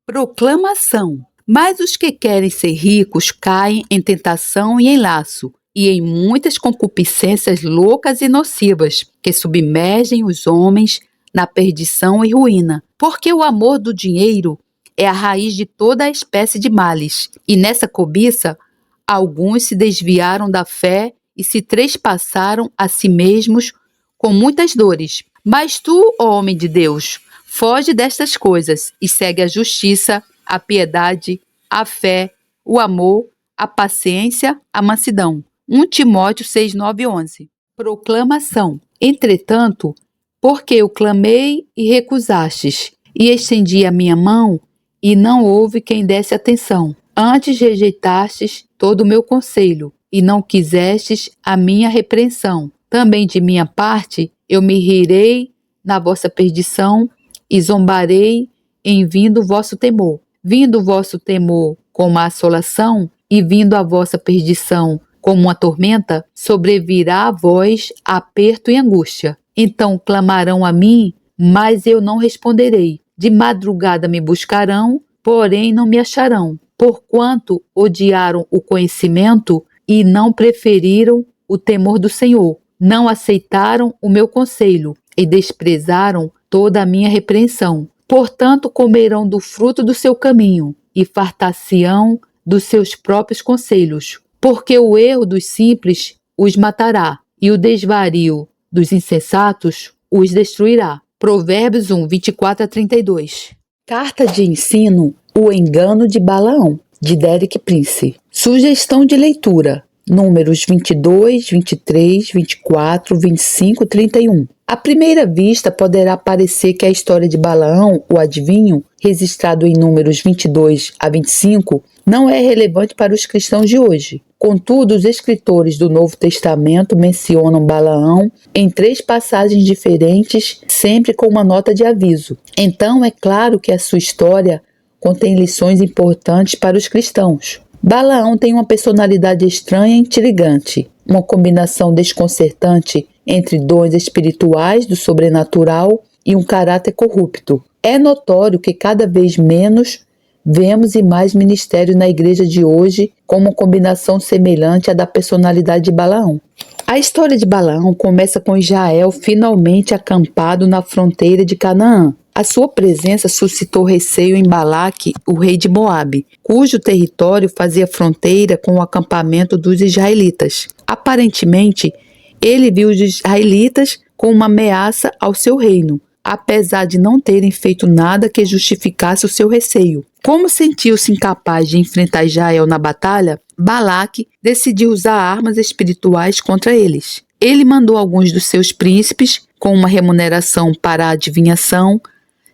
Proclamação. Mas os que querem ser ricos caem em tentação e em laço, e em muitas concupiscências loucas e nocivas, que submergem os homens na perdição e ruína. Porque o amor do dinheiro é a raiz de toda a espécie de males, e nessa cobiça, alguns se desviaram da fé e se trespassaram a si mesmos com muitas dores. Mas tu, ó homem de Deus, foge destas coisas e segue a justiça, a piedade, a fé, o amor, a paciência, a mansidão. 1 Timóteo 6, 9 e 11. Proclamação. Entretanto, porque eu clamei e recusastes, e estendi a minha mão, e não houve quem desse atenção. Antes rejeitastes todo o meu conselho, e não quisestes a minha repreensão. Também de minha parte, eu me rirei na vossa perdição, e zombarei em vindo o vosso temor. Vindo o vosso temor como uma assolação, e vindo a vossa perdição como uma tormenta, sobrevirá a vós aperto e angústia. Então clamarão a mim, mas eu não responderei. De madrugada me buscarão, porém não me acharão. Porquanto odiaram o conhecimento e não preferiram o temor do Senhor. Não aceitaram o meu conselho e desprezaram toda a minha repreensão. Portanto, comerão do fruto do seu caminho e fartar-se-ão dos seus próprios conselhos. Porque o erro dos simples os matará e o desvario dos insensatos os destruirá. Provérbios 1, 24 a 32. Carta de ensino: O engano de Balaão, de Derek Prince. Sugestão de leitura: Números 22, 23, 24, 25 e 31. À primeira vista, poderá parecer que a história de Balaão, o adivinho, registrado em Números 22 a 25, não é relevante para os cristãos de hoje. Contudo, os escritores do Novo Testamento mencionam Balaão em 3 passagens diferentes, sempre com uma nota de aviso. Então, é claro que a sua história contém lições importantes para os cristãos. Balaão tem uma personalidade estranha e intrigante, uma combinação desconcertante entre dons espirituais do sobrenatural e um caráter corrupto. É notório que cada vez menos vemos e mais ministérios na igreja de hoje com uma combinação semelhante à da personalidade de Balaão. A história de Balaão começa com Israel finalmente acampado na fronteira de Canaã. A sua presença suscitou receio em Balaque, o rei de Moabe, cujo território fazia fronteira com o acampamento dos israelitas. Aparentemente, ele viu os israelitas como uma ameaça ao seu reino, apesar de não terem feito nada que justificasse o seu receio. Como sentiu-se incapaz de enfrentar Israel na batalha, Balaque decidiu usar armas espirituais contra eles. Ele mandou alguns dos seus príncipes, com uma remuneração para a adivinhação,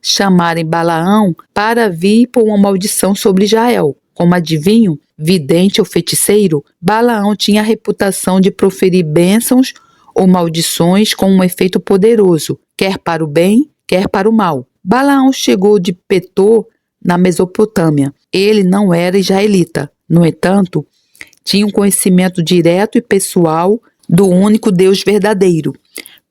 chamarem Balaão para vir pôr uma maldição sobre Israel. Como adivinho, vidente ou feiticeiro, Balaão tinha a reputação de proferir bênçãos ou maldições com um efeito poderoso, quer para o bem, quer para o mal. Balaão chegou de Petor, na Mesopotâmia. Ele não era israelita. No entanto, tinha um conhecimento direto e pessoal do único Deus verdadeiro.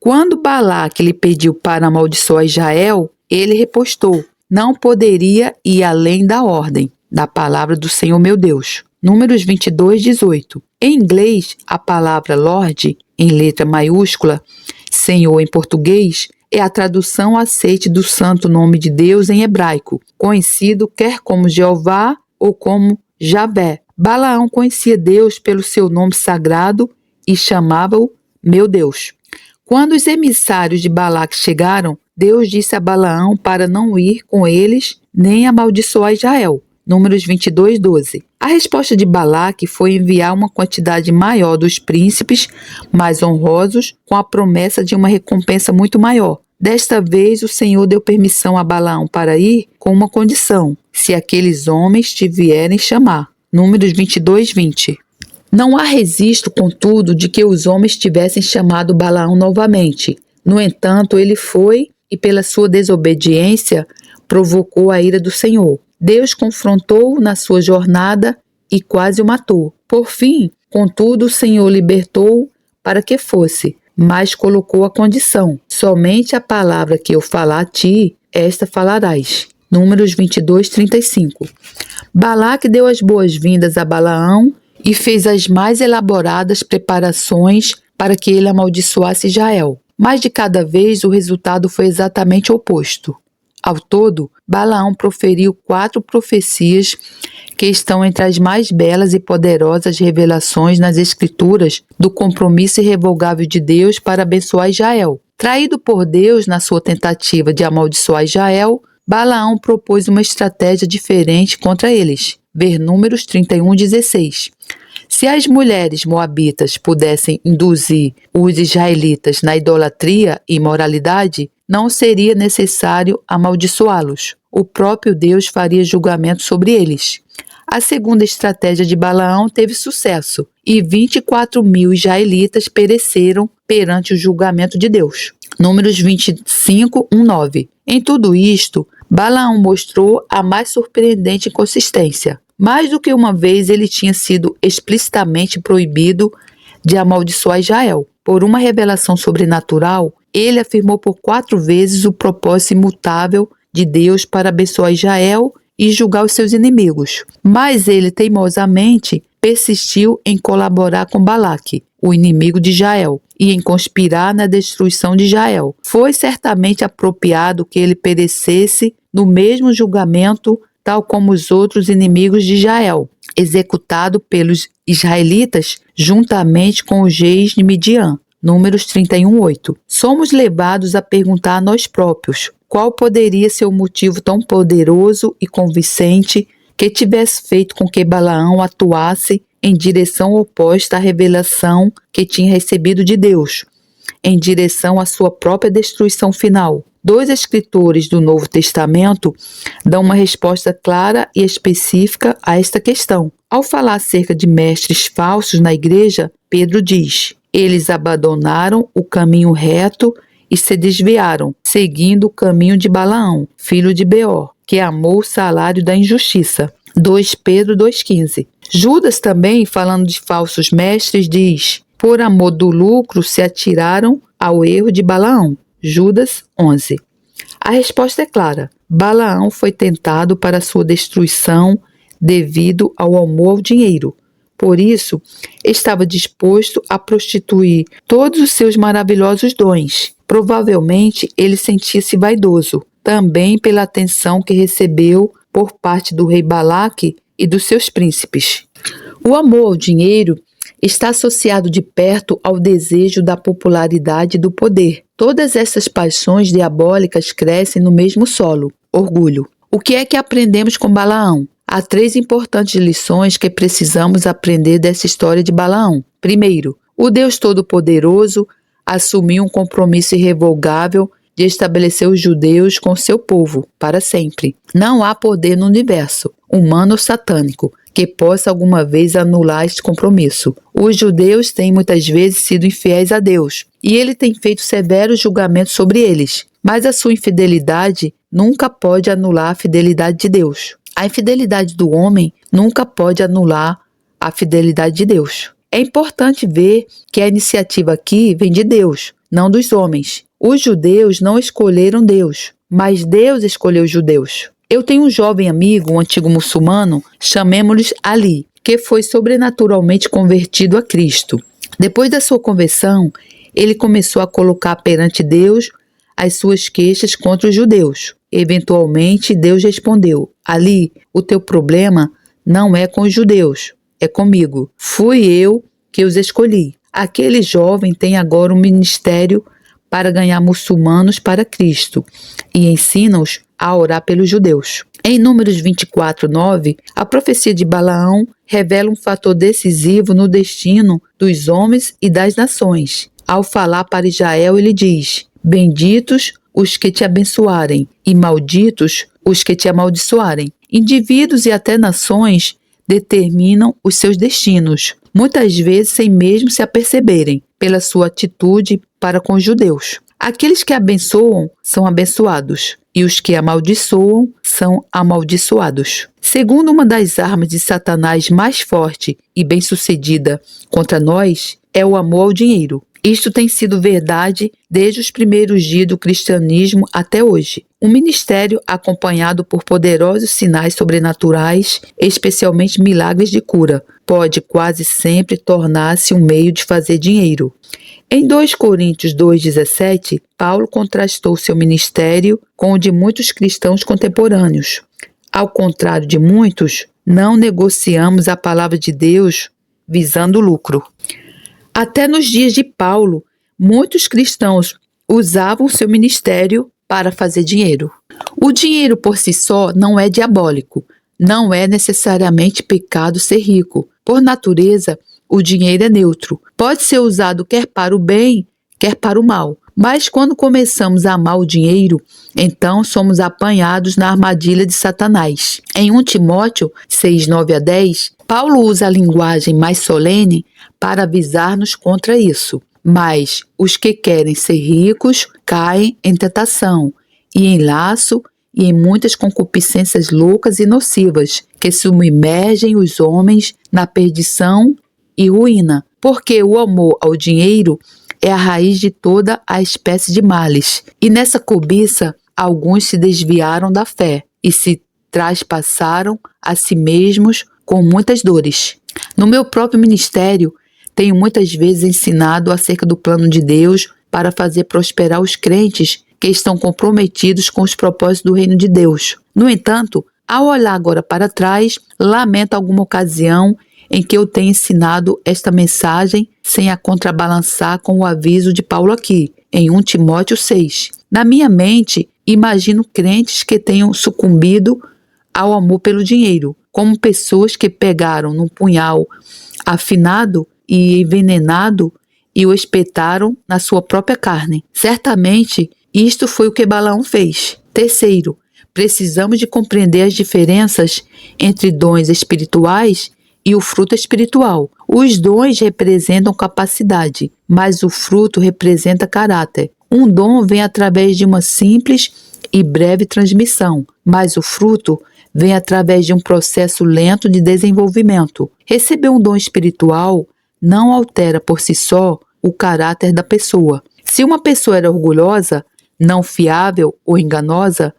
Quando Balaque lhe pediu para amaldiçoar Israel, ele repostou: não poderia ir além da ordem da palavra do Senhor meu Deus. Números 22, 18. Em inglês, a palavra Lord, em letra maiúscula, Senhor em português, é a tradução aceite do santo nome de Deus em hebraico, conhecido quer como Jeová ou como Javé. Balaão conhecia Deus pelo seu nome sagrado e chamava-o meu Deus. Quando os emissários de Balaque chegaram, Deus disse a Balaão para não ir com eles nem amaldiçoar Israel. Números 22, 12. A resposta de Balaque foi enviar uma quantidade maior dos príncipes mais honrosos com a promessa de uma recompensa muito maior. Desta vez, o Senhor deu permissão a Balaão para ir com uma condição: se aqueles homens te vierem chamar. Números 22, 20. Não há registro, contudo, de que os homens tivessem chamado Balaão novamente. No entanto, ele foi e, pela sua desobediência, provocou a ira do Senhor. Deus confrontou-o na sua jornada e quase o matou. Por fim, contudo, o Senhor libertou-o para que fosse, mas colocou a condição: somente a palavra que eu falar a ti, esta falarás. Números 22, 35. Balaque deu as boas-vindas a Balaão e fez as mais elaboradas preparações para que ele amaldiçoasse Israel. Mas de cada vez o resultado foi exatamente o oposto. Ao todo, Balaão proferiu 4 profecias que estão entre as mais belas e poderosas revelações nas Escrituras do compromisso irrevogável de Deus para abençoar Israel. Traído por Deus na sua tentativa de amaldiçoar Israel, Balaão propôs uma estratégia diferente contra eles. Ver Números 31, 16. Se as mulheres moabitas pudessem induzir os israelitas na idolatria e imoralidade, não seria necessário amaldiçoá-los. O próprio Deus faria julgamento sobre eles. A segunda estratégia de Balaão teve sucesso e 24.000 israelitas pereceram perante o julgamento de Deus. Números 25, 1, 9. Em tudo isto, Balaão mostrou a mais surpreendente inconsistência. Mais do que uma vez ele tinha sido explicitamente proibido de amaldiçoar Israel. Por uma revelação sobrenatural, ele afirmou por 4 vezes o propósito imutável de Deus para abençoar Israel e julgar os seus inimigos. Mas ele teimosamente persistiu em colaborar com Balaque, o inimigo de Israel, e em conspirar na destruição de Israel. Foi certamente apropriado que ele perecesse no mesmo julgamento, tal como os outros inimigos de Israel, executado pelos israelitas juntamente com os reis de Midian. Números 31, 8. Somos levados a perguntar a nós próprios qual poderia ser o motivo tão poderoso e convincente que tivesse feito com que Balaão atuasse em direção oposta à revelação que tinha recebido de Deus, em direção à sua própria destruição final. 2 escritores do Novo Testamento dão uma resposta clara e específica a esta questão. Ao falar acerca de mestres falsos na igreja, Pedro diz: eles abandonaram o caminho reto e se desviaram, seguindo o caminho de Balaão, filho de Beor, que amou o salário da injustiça. 2 Pedro 2,15. Judas também, falando de falsos mestres, diz: por amor do lucro se atiraram ao erro de Balaão. Judas 11. A resposta é clara. Balaão foi tentado para sua destruição devido ao amor ao dinheiro. Por isso, estava disposto a prostituir todos os seus maravilhosos dons. Provavelmente, ele sentia-se vaidoso, também pela atenção que recebeu por parte do rei Balaque e dos seus príncipes. O amor ao dinheiro está associado de perto ao desejo da popularidade e do poder. Todas essas paixões diabólicas crescem no mesmo solo: orgulho. O que é que aprendemos com Balaão? Há 3 importantes lições que precisamos aprender dessa história de Balaão. Primeiro, o Deus Todo-Poderoso assumiu um compromisso irrevogável de estabelecer os judeus com seu povo para sempre. Não há poder no universo, humano ou satânico, que possa alguma vez anular este compromisso. Os judeus têm muitas vezes sido infiéis a Deus, e ele tem feito severos julgamentos sobre eles. Mas a sua infidelidade nunca pode anular a fidelidade de Deus. A infidelidade do homem nunca pode anular a fidelidade de Deus. É importante ver que a iniciativa aqui vem de Deus, não dos homens. Os judeus não escolheram Deus, mas Deus escolheu os judeus. Eu tenho um jovem amigo, um antigo muçulmano, chamemos-lhe Ali, que foi sobrenaturalmente convertido a Cristo. Depois da sua conversão, ele começou a colocar perante Deus as suas queixas contra os judeus. Eventualmente, Deus respondeu: Ali, o teu problema não é com os judeus, é comigo. Fui eu que os escolhi. Aquele jovem tem agora um ministério para ganhar muçulmanos para Cristo e ensina-os a orar pelos judeus. Em Números 24, 9, a profecia de Balaão revela um fator decisivo no destino dos homens e das nações. Ao falar para Israel, ele diz: benditos os que te abençoarem e malditos os que te amaldiçoarem. Indivíduos e até nações determinam os seus destinos, muitas vezes sem mesmo se aperceberem, pela sua atitude para com os judeus. Aqueles que abençoam são abençoados, e os que amaldiçoam são amaldiçoados. Segundo, uma das armas de Satanás mais forte e bem-sucedida contra nós é o amor ao dinheiro. Isto tem sido verdade desde os primeiros dias do cristianismo até hoje. Um ministério acompanhado por poderosos sinais sobrenaturais, especialmente milagres de cura, pode quase sempre tornar-se um meio de fazer dinheiro. Em 2 Coríntios 2,17, Paulo contrastou seu ministério com o de muitos cristãos contemporâneos. Ao contrário de muitos, não negociamos a palavra de Deus visando lucro. Até nos dias de Paulo, muitos cristãos usavam seu ministério para fazer dinheiro. O dinheiro por si só não é diabólico, não é necessariamente pecado ser rico. Por natureza, o dinheiro é neutro. Pode ser usado quer para o bem, quer para o mal. Mas quando começamos a amar o dinheiro, então somos apanhados na armadilha de Satanás. Em 1 Timóteo 6, 9 a 10, Paulo usa a linguagem mais solene para avisar-nos contra isso. Mas os que querem ser ricos caem em tentação e em laço e em muitas concupiscências loucas e nocivas, que submergem os homens na perdição e ruína, porque o amor ao dinheiro é a raiz de toda a espécie de males. E nessa cobiça, alguns se desviaram da fé e se traspassaram a si mesmos com muitas dores. No meu próprio ministério, tenho muitas vezes ensinado acerca do plano de Deus para fazer prosperar os crentes que estão comprometidos com os propósitos do reino de Deus. No entanto, ao olhar agora para trás, lamento alguma ocasião em que eu tenha ensinado esta mensagem sem a contrabalançar com o aviso de Paulo aqui, em 1 Timóteo 6. Na minha mente, imagino crentes que tenham sucumbido ao amor pelo dinheiro, como pessoas que pegaram num punhal afinado e envenenado e o espetaram na sua própria carne. Certamente, isto foi o que Balaão fez. Terceiro, precisamos de compreender as diferenças entre dons espirituais e o fruto espiritual. Os dons representam capacidade, mas o fruto representa caráter. Um dom vem através de uma simples e breve transmissão, mas o fruto vem através de um processo lento de desenvolvimento. Receber um dom espiritual não altera por si só o caráter da pessoa. Se uma pessoa era orgulhosa, não fiável ou enganosa,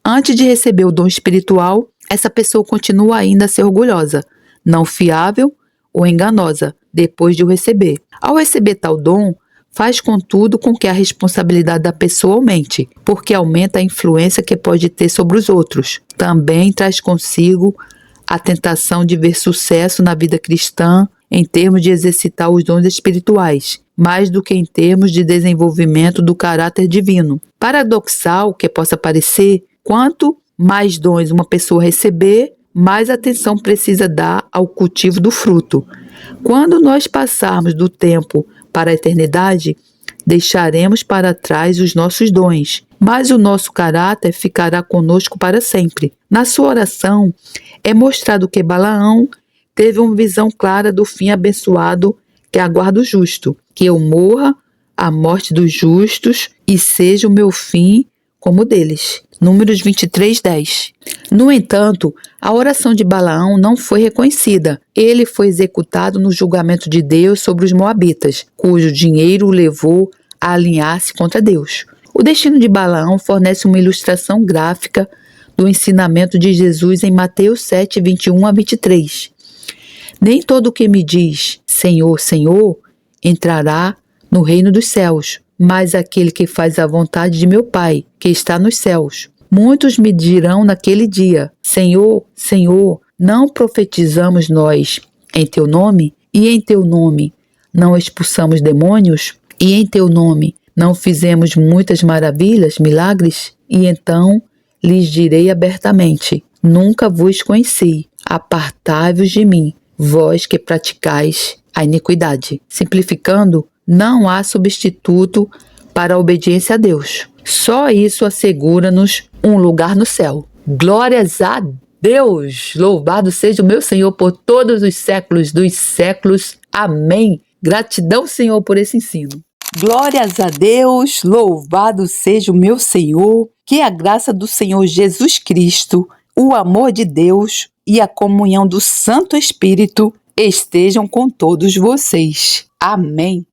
antes de receber o dom espiritual, essa pessoa continua ainda a ser orgulhosa, não fiável ou enganosa, depois de o receber. Ao receber tal dom, faz contudo com que a responsabilidade da pessoa aumente, porque aumenta a influência que pode ter sobre os outros. Também traz consigo a tentação de ver sucesso na vida cristã em termos de exercitar os dons espirituais, mais do que em termos de desenvolvimento do caráter divino. Paradoxal que possa parecer, quanto mais dons uma pessoa receber, mais atenção precisa dar ao cultivo do fruto. Quando nós passarmos do tempo para a eternidade, deixaremos para trás os nossos dons, mas o nosso caráter ficará conosco para sempre. Na sua oração, é mostrado que Balaão teve uma visão clara do fim abençoado que aguarda o justo, que eu morra a morte dos justos e seja o meu fim como o deles. Números 23, 10. No entanto, a oração de Balaão não foi reconhecida. Ele foi executado no julgamento de Deus sobre os moabitas, cujo dinheiro o levou a alinhar-se contra Deus. O destino de Balaão fornece uma ilustração gráfica do ensinamento de Jesus em Mateus 7, 21 a 23. Nem todo o que me diz, Senhor, Senhor, entrará no reino dos céus, mas aquele que faz a vontade de meu Pai, que está nos céus. Muitos me dirão naquele dia, Senhor, Senhor, não profetizamos nós em teu nome? E em teu nome não expulsamos demônios? E em teu nome não fizemos muitas maravilhas, milagres? E então lhes direi abertamente, nunca vos conheci, apartai-vos de mim, vós que praticais a iniquidade. Simplificando, não há substituto para a obediência a Deus. Só isso assegura-nos um lugar no céu. Glórias a Deus! Louvado seja o meu Senhor por todos os séculos dos séculos. Amém. Gratidão, Senhor, por esse ensino. Glórias a Deus! Louvado seja o meu Senhor. Que a graça do Senhor Jesus Cristo, o amor de Deus e a comunhão do Santo Espírito estejam com todos vocês. Amém.